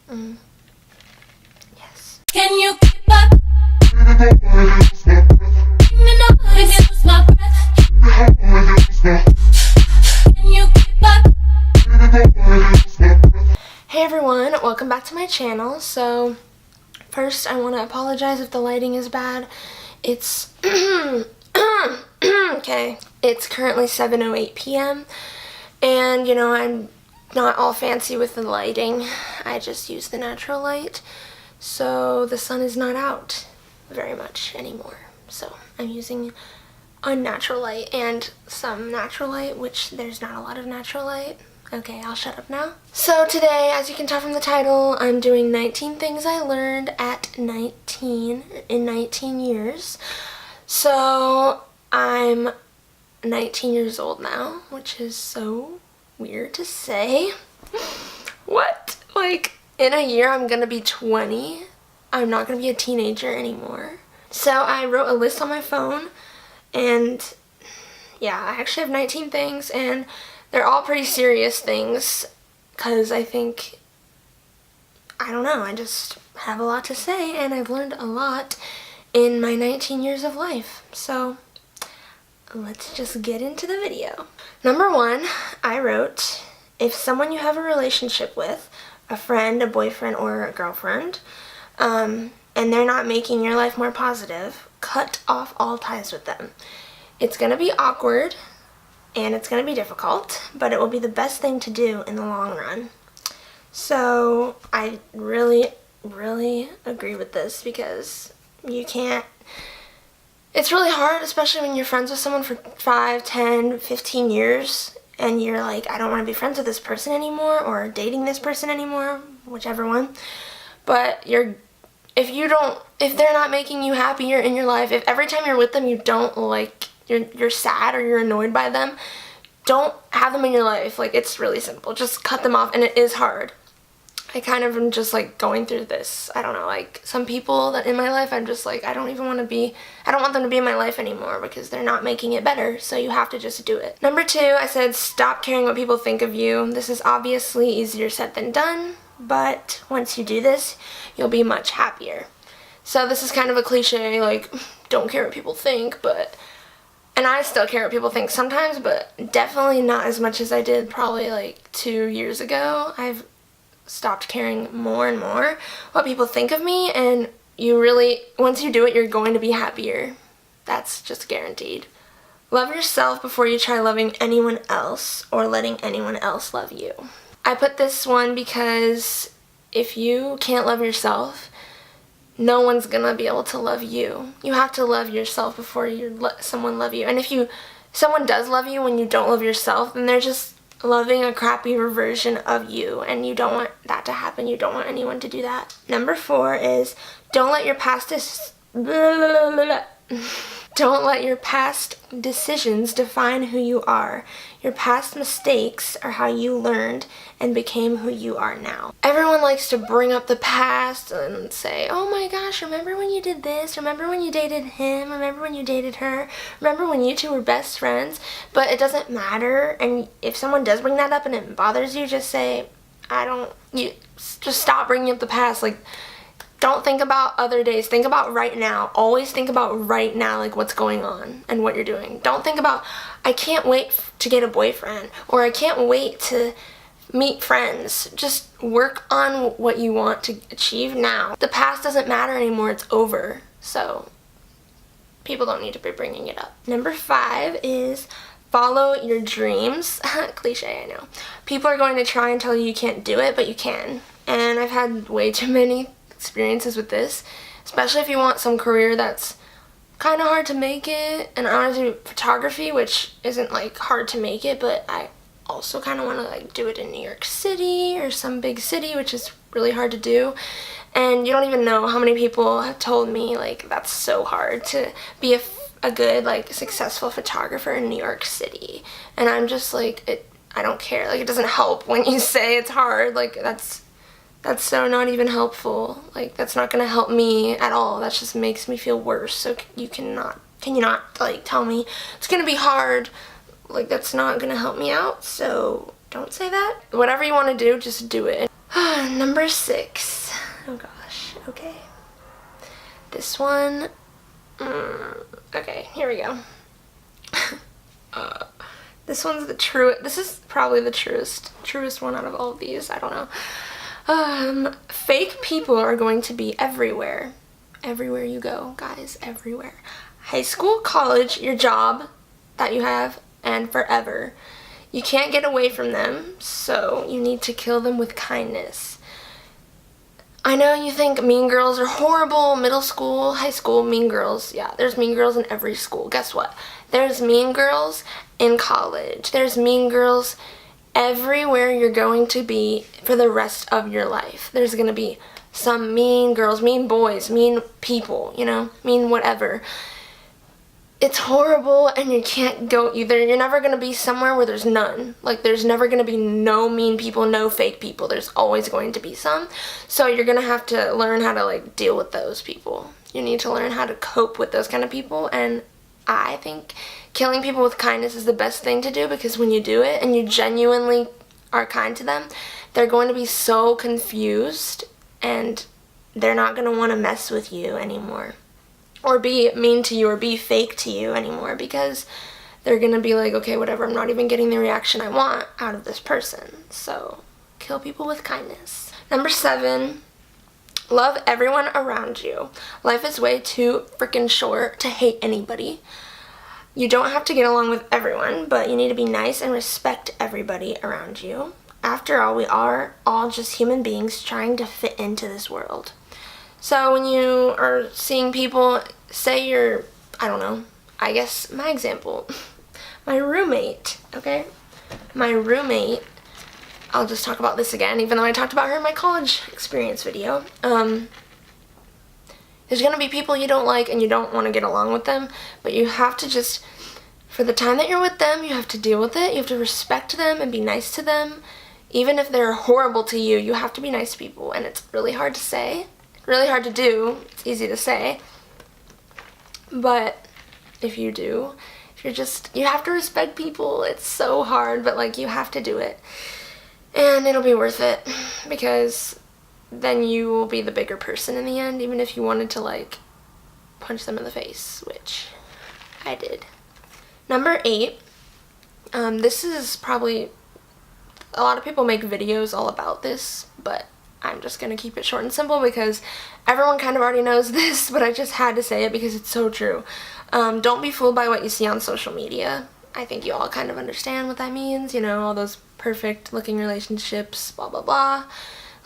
Yes. Can you keep up? Can you keep up? Hey everyone, welcome back to my channel. So first I want to apologize if the lighting is bad. It's okay. It's currently 7:08 p.m. and you know, I'm not all fancy with the lighting. I just use the natural light. So the sun is not out very much anymore. So I'm using unnatural light and some natural light, which there's not a lot of natural light. Okay, I'll shut up now. So today, as you can tell from the title, I'm doing 19 things I learned at 19 in 19 years. So I'm 19 years old now, which is so weird to say. What? Like, in a year I'm gonna be 20. I'm not gonna be a teenager anymore. So I wrote a list on my phone, and yeah, I actually have 19 things, and they're all pretty serious things, because I don't know, I just have a lot to say, and I've learned a lot in my 19 years of life. So let's just get into the video. Number 1, I wrote, if someone you have a relationship with, a friend, a boyfriend, or a girlfriend, and they're not making your life more positive, cut off all ties with them. It's going to be awkward, and it's going to be difficult, but it will be the best thing to do in the long run. So I really, really agree with this, because you can't, it's really hard, especially when you're friends with someone for 5, 10, 15 years, and you're like, I don't want to be friends with this person anymore, or dating this person anymore, whichever one. But if they're not making you happier in your life, if every time you're with them you don't like, you're sad or you're annoyed by them, don't have them in your life. Like, it's really simple. Just cut them off, and it is hard. I kind of am just like going through this. I don't know, like some people that in my life I'm just like, I don't want them to be in my life anymore because they're not making it better, so you have to just do it. Number 2, I said stop caring what people think of you. This is obviously easier said than done, but once you do this, you'll be much happier. So this is kind of a cliche, like, don't care what people think, and I still care what people think sometimes, but definitely not as much as I did probably like 2 years ago. I've stopped caring more and more what people think of me, and once you do it, you're going to be happier. That's just guaranteed. Love yourself before you try loving anyone else or letting anyone else love you. I put this one because if you can't love yourself, no one's gonna be able to love you. You have to love yourself before you let someone love you. And if someone does love you when you don't love yourself, then they're just loving a crappier version of you, and you don't want that to happen. You don't want anyone to do that. Number 4 is don't let your past decisions define who you are. Your past mistakes are how you learned and became who you are now. Everyone likes to bring up the past and say, oh my gosh, remember when you did this? Remember when you dated him? Remember when you dated her? Remember when you two were best friends? But it doesn't matter, and if someone does bring that up and it bothers you, just say, just stop bringing up the past. Like, don't think about other days. Think about right now. Always think about right now, like what's going on and what you're doing. Don't think about, I can't wait to get a boyfriend, or I can't wait to meet friends. Just work on what you want to achieve now. The past doesn't matter anymore. It's over. So people don't need to be bringing it up. Number 5 is follow your dreams. Cliche, I know. People are going to try and tell you you can't do it, but you can. And I've had way too many experiences with this, especially if you want some career that's kind of hard to make it. And I want to do photography, which isn't like hard to make it, but I also kind of want to like do it in New York City or some big city, which is really hard to do. And you don't even know how many people have told me like that's so hard to be a good like successful photographer in New York City. And I'm just like, I don't care. Like, it doesn't help when you say it's hard. Like, that's so not even helpful. Like, that's not gonna help me at all. That just makes me feel worse. So can you not like tell me it's gonna be hard? Like, that's not gonna help me out. So don't say that. Whatever you want to do, just do it. Number 6. Oh gosh, okay. This one, okay, here we go. This one's the truest, this is probably the truest one out of all of these, I don't know. Fake people are going to be everywhere. Everywhere you go, guys, everywhere. High school, college, your job that you have, and forever. You can't get away from them, so you need to kill them with kindness. I know you think mean girls are horrible, middle school, high school, mean girls. Yeah, there's mean girls in every school. Guess what? There's mean girls in college. There's mean girls everywhere you're going to be for the rest of your life. There's going to be some mean girls, mean boys, mean people, you know, mean whatever. It's horrible, and you can't go either. You're never going to be somewhere where there's none. Like, there's never going to be no mean people, no fake people. There's always going to be some. So you're going to have to learn how to, like, deal with those people. You need to learn how to cope with those kind of people, and I think killing people with kindness is the best thing to do, because when you do it and you genuinely are kind to them, they're going to be so confused, and they're not going to want to mess with you anymore, or be mean to you, or be fake to you anymore, because they're gonna be like, okay, whatever, I'm not even getting the reaction I want out of this person. So kill people with kindness. Number 7, love everyone around you. Life is way too freaking short to hate anybody. You don't have to get along with everyone, but you need to be nice and respect everybody around you. After all, we are all just human beings trying to fit into this world. So when you are seeing people, say you're, I don't know, I guess my example, my roommate, okay? My roommate, I'll just talk about this again, even though I talked about her in my college experience video. There's going to be people you don't like and you don't want to get along with them, but you have to just, for the time that you're with them, you have to deal with it. You have to respect them and be nice to them. Even if they're horrible to you, you have to be nice to people, and it's really hard to say. Really hard to do. It's easy to say, but if you do, if you're just, you have to respect people. It's so hard, but like, you have to do it, and it'll be worth it, because then you will be the bigger person in the end, even if you wanted to like punch them in the face, which I did. Number 8, this is probably, a lot of people make videos all about this, but I'm just going to keep it short and simple because everyone kind of already knows this, but I just had to say it because it's so true. Don't be fooled by what you see on social media. I think you all kind of understand what that means, you know, all those perfect looking relationships, blah, blah, blah.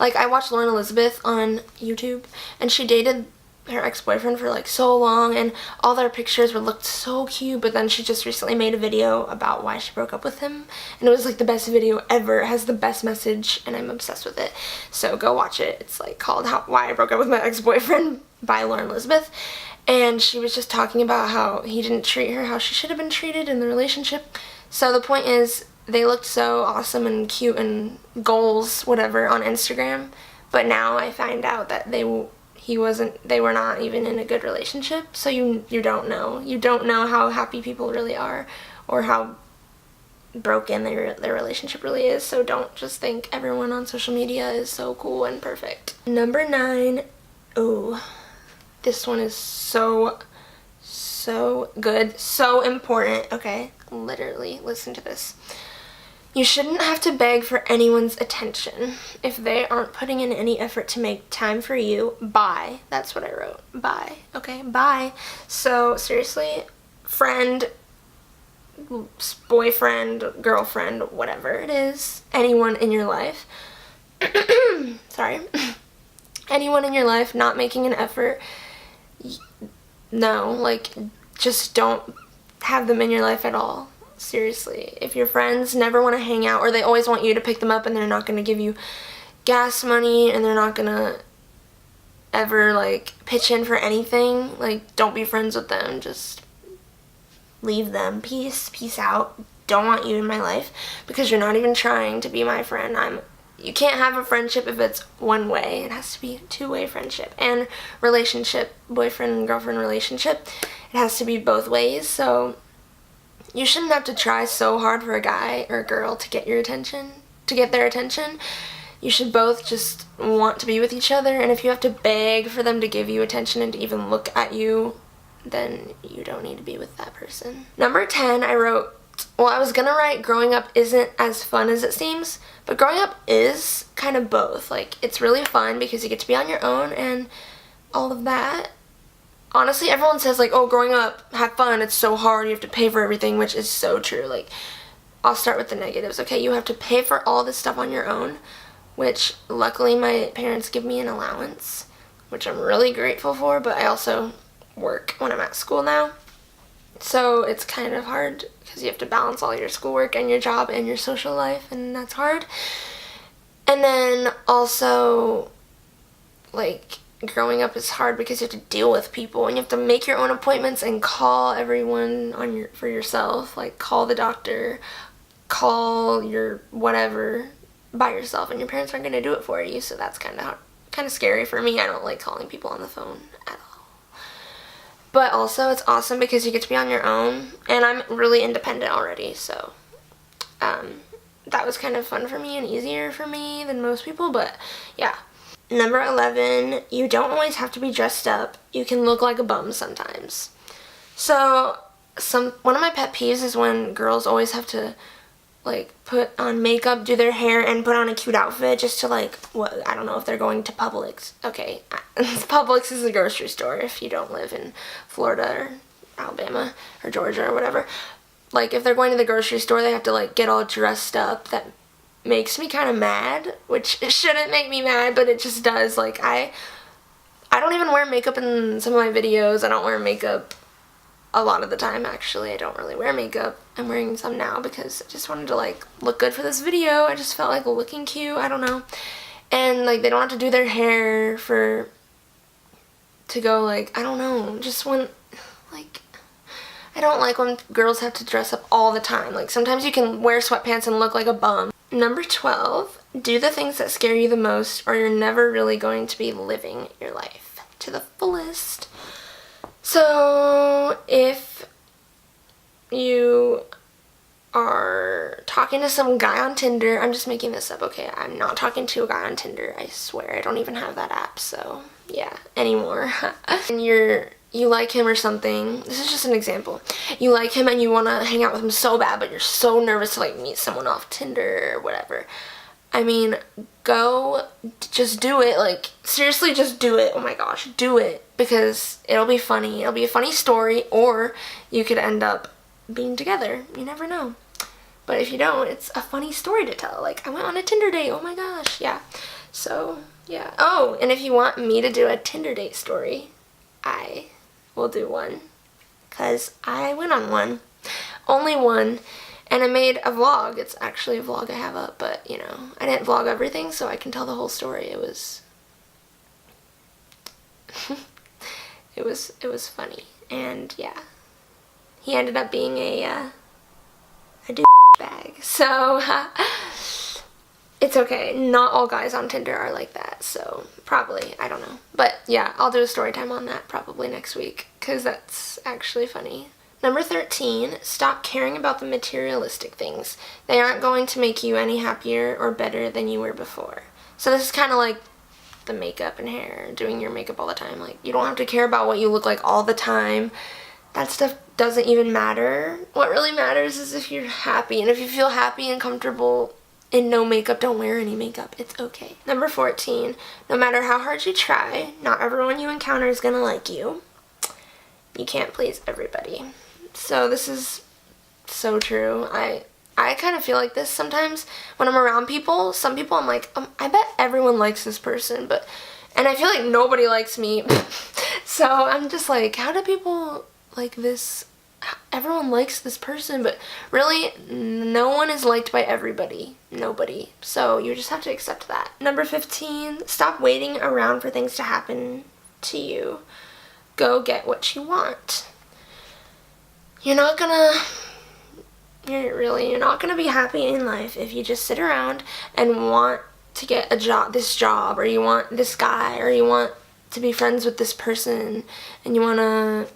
Like, I watched Lauren Elizabeth on YouTube, and she dated her ex-boyfriend for like so long, and all their pictures looked so cute, but then she just recently made a video about why she broke up with him, and it was like the best video ever. It has the best message, and I'm obsessed with it, so go watch it. It's like called Why I Broke Up With My Ex-Boyfriend by Lauren Elizabeth, and she was just talking about how he didn't treat her how she should have been treated in the relationship. So the point is, they looked so awesome and cute and goals, whatever, on Instagram, but now I find out that they were not even in a good relationship, so you don't know. You don't know how happy people really are, or how broken their relationship really is, so don't just think everyone on social media is so cool and perfect. Number 9, oh, this one is so good, so important, okay? Literally, listen to this. You shouldn't have to beg for anyone's attention. If they aren't putting in any effort to make time for you, bye. That's what I wrote. Bye. Okay, bye. So, seriously, friend, boyfriend, girlfriend, whatever it is, anyone in your life, sorry, anyone in your life not making an effort, no, like, just don't have them in your life at all. Seriously, if your friends never want to hang out, or they always want you to pick them up and they're not going to give you gas money, and they're not going to ever like pitch in for anything, like, don't be friends with them. Just leave them. Peace out. Don't want you in my life, because you're not even trying to be my friend. You can't have a friendship if it's one way. It has to be a two-way friendship, and relationship, boyfriend and girlfriend relationship, it has to be both ways. So you shouldn't have to try so hard for a guy or a girl to get your attention, to get their attention. You should both just want to be with each other, and if you have to beg for them to give you attention and to even look at you, then you don't need to be with that person. Number 10, I wrote, well, I was gonna write growing up isn't as fun as it seems, but growing up is kind of both. Like, it's really fun because you get to be on your own and all of that. Honestly, everyone says, like, oh, growing up, have fun, it's so hard, you have to pay for everything, which is so true. Like, I'll start with the negatives, okay? You have to pay for all this stuff on your own, which luckily my parents give me an allowance, which I'm really grateful for, but I also work when I'm at school now. So it's kind of hard because you have to balance all your schoolwork and your job and your social life, and that's hard. And then also, like, growing up is hard because you have to deal with people and you have to make your own appointments and call everyone for yourself. Like, call the doctor, call your whatever by yourself, and your parents aren't going to do it for you, so that's kind of scary for me. I don't like calling people on the phone at all. But also, it's awesome because you get to be on your own, and I'm really independent already, so that was kind of fun for me and easier for me than most people, but yeah. Number 11, you don't always have to be dressed up. You can look like a bum sometimes. So, one of my pet peeves is when girls always have to, like, put on makeup, do their hair, and put on a cute outfit just to, like, I don't know if they're going to Publix. Okay, Publix is a grocery store if you don't live in Florida or Alabama or Georgia or whatever. Like, if they're going to the grocery store, they have to, like, get all dressed up. That makes me kind of mad, which it shouldn't make me mad, but it just does. Like, I don't even wear makeup in some of my videos. I don't wear makeup a lot of the time, actually. I don't really wear makeup. I'm wearing some now because I just wanted to, like, look good for this video. I just felt like looking cute. I don't know. And, like, they don't have to do their hair to go, like, I don't know, just when, like, I don't like when girls have to dress up all the time. Like, sometimes you can wear sweatpants and look like a bum. Number 12, do the things that scare you the most, or you're never really going to be living your life to the fullest. So, if you are talking to some guy on Tinder, I'm just making this up, okay? I'm not talking to a guy on Tinder, I swear. I don't even have that app, so yeah, anymore. And you like him or something. This is just an example. You like him and you want to hang out with him so bad, but you're so nervous to, like, meet someone off Tinder or whatever. I mean, just do it. Like, seriously, just do it. Oh my gosh, do it. Because it'll be funny. It'll be a funny story, or you could end up being together. You never know. But if you don't, it's a funny story to tell. Like, I went on a Tinder date. Oh my gosh. Yeah. So, yeah. Oh, and if you want me to do a Tinder date story, I will do one. Because I went on one. Only one. And I made a vlog. It's actually a vlog I have up, but, you know, I didn't vlog everything, so I can tell the whole story. It was it was funny. And yeah, he ended up being a bag. So it's okay. Not all guys on Tinder are like that. So probably, I don't know. But yeah, I'll do a story time on that probably next week, because that's actually funny. Number 13, stop caring about the materialistic things. They aren't going to make you any happier or better than you were before. So this is kind of like the makeup and hair, doing your makeup all the time. Like, you don't have to care about what you look like all the time. That stuff doesn't even matter. What really matters is if you're happy. And if you feel happy and comfortable in no makeup, don't wear any makeup. It's okay. Number 14, no matter how hard you try, not everyone you encounter is going to like you. You can't please everybody. So this is so true. I kind of feel like this sometimes when I'm around people. Some people I'm like, I bet everyone likes this person, and I feel like nobody likes me. So I'm just like, how do people like this? Everyone likes this person, but really no one is liked by everybody. Nobody. So you just have to accept that. Number 15, stop waiting around for things to happen to you. Go get what you want. You're not gonna be happy in life if you just sit around and want to get this job, or you want this guy, or you want to be friends with this person, and you wanna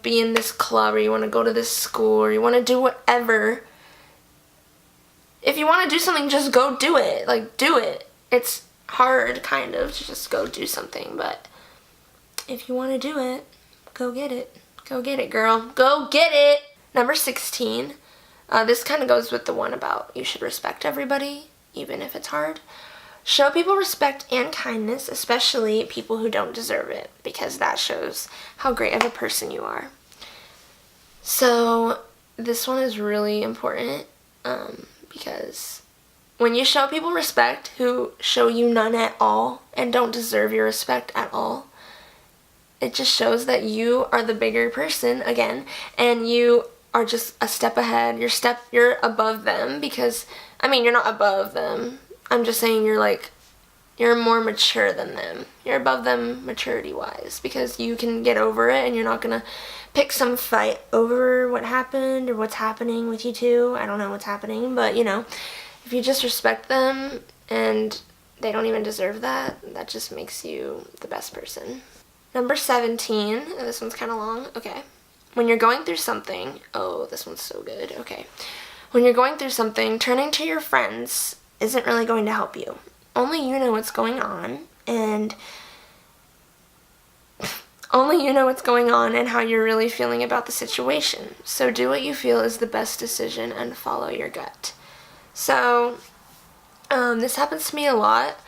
be in this club, or you wanna go to this school, or you wanna do whatever. if you want to do something, just go do it. Like, do it. It's hard, kind of, to just go do something, but if you want to do it, go get it. Go get it, girl. Go get it! Number 16. This kind of goes with the one about you should respect everybody, even if it's hard. Show people respect and kindness, especially people who don't deserve it, because that shows how great of a person you are. So this one is really important, because when you show people respect who show you none at all and don't deserve your respect at all, it just shows that you are the bigger person again, and you are just a step ahead. You're above them, because, I mean, you're not above them. I'm just saying you're more mature than them. You're above them maturity-wise, because you can get over it, and you're not gonna pick some fight over what happened or what's happening with you two. I don't know what's happening, but, you know, if you just respect them and they don't even deserve that, that just makes you the best person. Number 17, this one's kind of long, okay. When you're going through something, oh, this one's so good, okay. When you're going through something, turning to your friends isn't really going to help you. Only you know what's going on, and only you know what's going on and how you're really feeling about the situation. So do what you feel is the best decision and follow your gut. So, this happens to me a lot,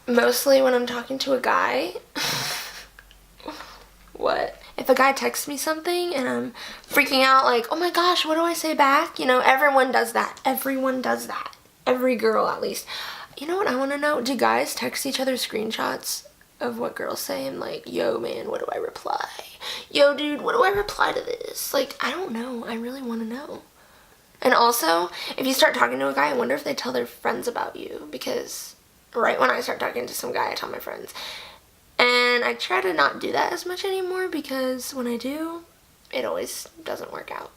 mostly when I'm talking to a guy. What? If a guy texts me something and I'm freaking out, like, oh my gosh, what do I say back? You know, everyone does that. Everyone does that. Every girl, at least. You know what I want to know? Do guys text each other screenshots of what girls say? And like, yo, man, what do I reply? Yo, dude, what do I reply to this? Like, I don't know. I really want to know. And also, if you start talking to a guy, I wonder if they tell their friends about you. Because right when I start talking to some guy, I tell my friends. And I try to not do that as much anymore, because when I do, it always doesn't work out.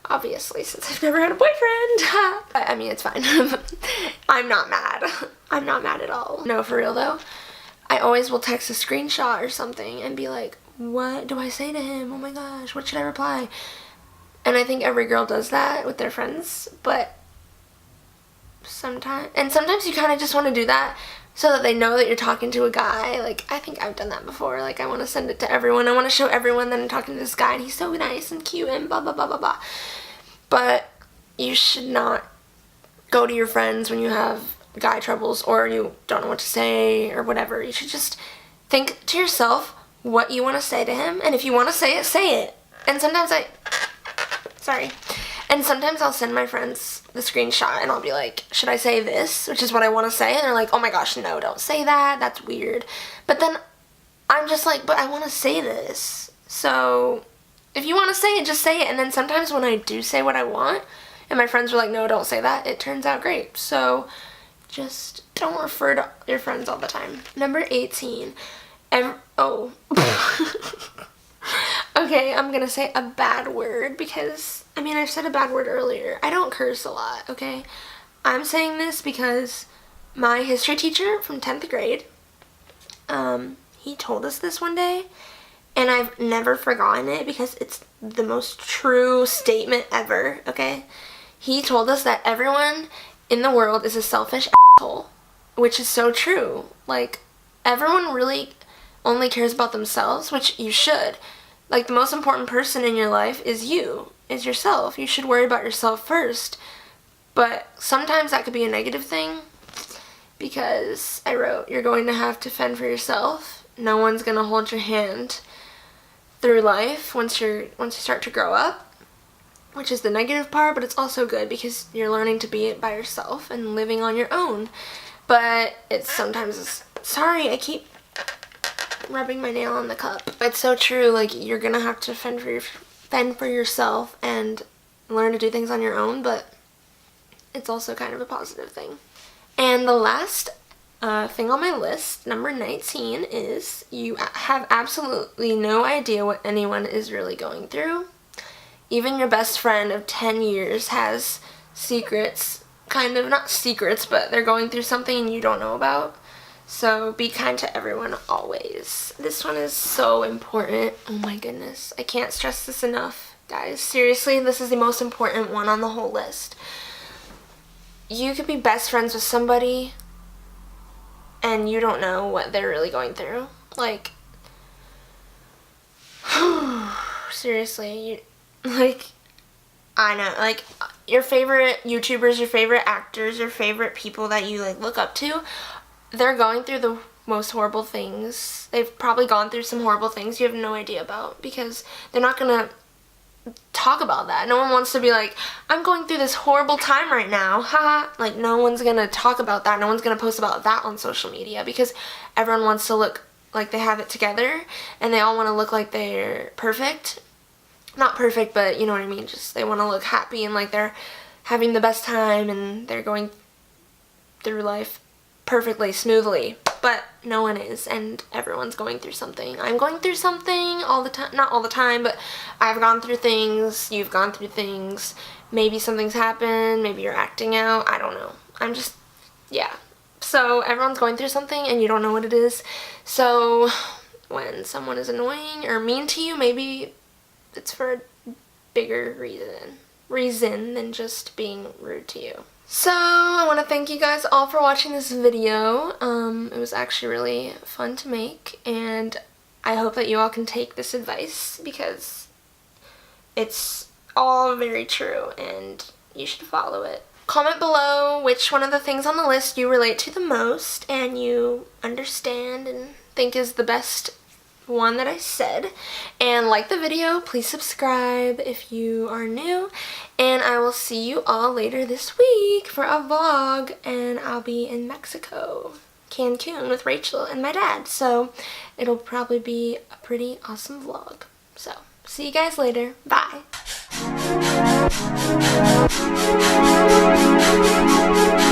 Obviously, since I've never had a boyfriend. I mean, it's fine. I'm not mad. I'm not mad at all. No, for real though. I always will text a screenshot or something and be like, what do I say to him? Oh my gosh, what should I reply? And I think every girl does that with their friends, but sometimes you kind of just want to do that so that they know that you're talking to a guy. Like, I think I've done that before. Like, I want to send it to everyone. I want to show everyone that I'm talking to this guy and he's so nice and cute and blah, blah, blah, blah, blah. But you should not go to your friends when you have guy troubles or you don't know what to say or whatever. You should just think to yourself what you want to say to him. And if you want to say it, say it. And sometimes sometimes I'll send my friends the screenshot and I'll be like, should I say this? Which is what I want to say. And they're like, oh my gosh, no, don't say that. That's weird. But then I'm just like, but I want to say this. So if you want to say it, just say it. And then sometimes when I do say what I want and my friends are like, no, don't say that, it turns out great. So just don't refer to your friends all the time. Number 18. Okay, I'm gonna say a bad word because, I mean, I've said a bad word earlier. I don't curse a lot, okay? I'm saying this because my history teacher from 10th grade, he told us this one day, and I've never forgotten it because it's the most true statement ever, okay? He told us that everyone in the world is a selfish asshole, which is so true. Like, everyone really only cares about themselves, which you should. Like, the most important person in your life is you, is yourself. You should worry about yourself first. But sometimes that could be a negative thing, because I wrote, you're going to have to fend for yourself. No one's going to hold your hand through life once you start to grow up, which is the negative part, but it's also good because you're learning to be it by yourself and living on your own. But sorry, I keep rubbing my nail on the cup. It's so true. Like, you're gonna have to fend for yourself and learn to do things on your own, but it's also kind of a positive thing. And the last thing on my list, number 19, is you have absolutely no idea what anyone is really going through. Even your best friend of 10 years has secrets, kind of, not secrets, but they're going through something and you don't know about. So be kind to everyone always. This one is so important. Oh my goodness. I can't stress this enough, guys. Seriously, this is the most important one on the whole list. you could be best friends with somebody and you don't know what they're really going through. Like, seriously, I know, like, your favorite YouTubers, your favorite actors, your favorite people that you, like, look up to, they're going through the most horrible things. They've probably gone through some horrible things you have no idea about, because they're not gonna talk about that. No one wants to be like, I'm going through this horrible time right now, haha. Like, no one's gonna talk about that. No one's gonna post about that on social media, because everyone wants to look like they have it together, and they all want to look like they're perfect. Not perfect, but you know what I mean. Just they want to look happy and like they're having the best time and they're going through life perfectly, smoothly. But no one is, and everyone's going through something. I'm going through something all the time. Not all the time, but I've gone through things. You've gone through things. Maybe something's happened. Maybe you're acting out. I don't know. Yeah. So everyone's going through something and you don't know what it is. So when someone is annoying or mean to you, maybe it's for a bigger reason than just being rude to you. So I want to thank you guys all for watching this video. It was actually really fun to make, and I hope that you all can take this advice, because it's all very true and you should follow it. Comment below which one of the things on the list you relate to the most and you understand and think is the best one that I said, and like the video. Please subscribe if you are new, and I will see you all later this week for a vlog, and I'll be in Mexico, Cancun, with Rachel and my dad, so it'll probably be a pretty awesome vlog. So see you guys later. Bye.